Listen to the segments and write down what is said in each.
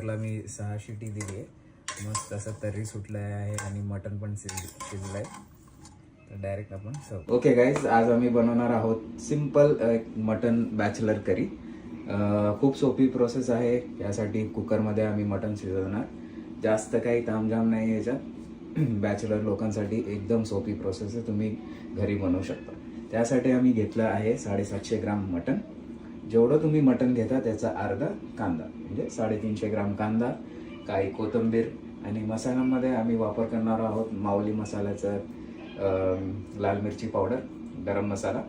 कुकरला मी 6 शिटी दिली आहे. मस्त असं तर्री सुटलं आहे आणि मटण पण शिजलं आहे. तर डायरेक्ट आपण सर्व. ओके गाईज, आज आम्ही बनवणार आहोत सिंपल मटण बॅचलर करी. खूप सोपी प्रोसेस आहे. यासाठी कुकरमध्ये आम्ही मटण शिजवणार. जास्त काही तामझाम नाही याच्यात. बॅचलर लोकांसाठी एकदम सोपी प्रोसेस आहे, तुम्ही घरी बनवू शकता. त्यासाठी आम्ही घेतलं आहे 750 ग्राम मटण. जेवढं तुम्ही मटण घेता त्याचा अर्धा कांदा, म्हणजे 350 ग्राम कांदा, काही कोथिंबीर आणि मसाल्यामध्ये आम्ही वापर करणार आहोत माऊली मसाल्याचं, लाल मिरची पावडर, गरम मसाला,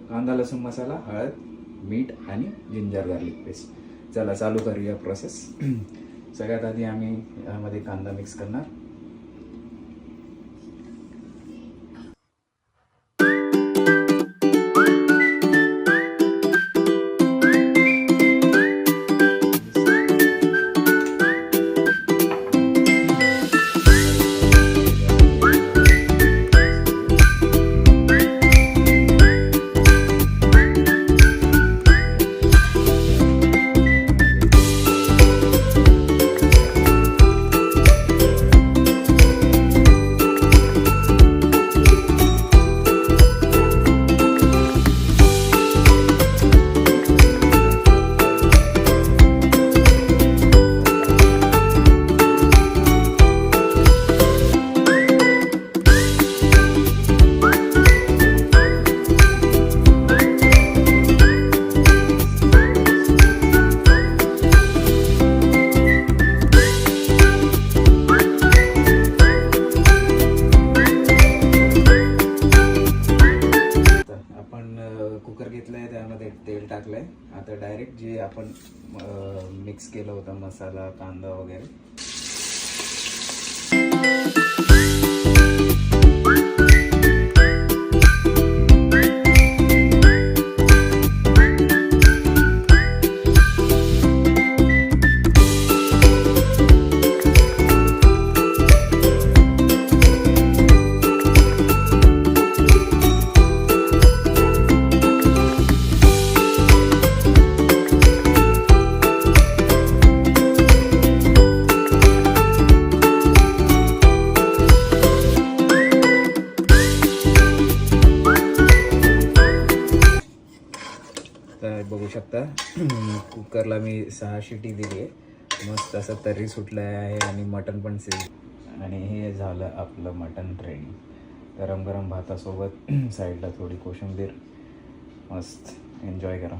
कांदा लसूण मसाला, हळद, मीठ आणि जिंजर गार्लिक पेस्ट. चला चालू करूया प्रोसेस. सगळ्यात आधी आम्ही यामध्ये कांदा मिक्स करणार. कुकर घेतलाय, त्यामध्ये तेल टाकलंय. आता डायरेक्ट जे आपण मिक्स केलं होतं मसाला, कांदा वगैरे, बघू शकता. कुकरला मी 6 शिटी दिली आहे. मस्त असं तर्री सुटलं आहे आणि मटण पण शिजलं. आणि हे झालं आपलं मटण रेडी. गरम गरम भातासोबत साईडला थोडी कोशिंबीर. मस्त एन्जॉय करा.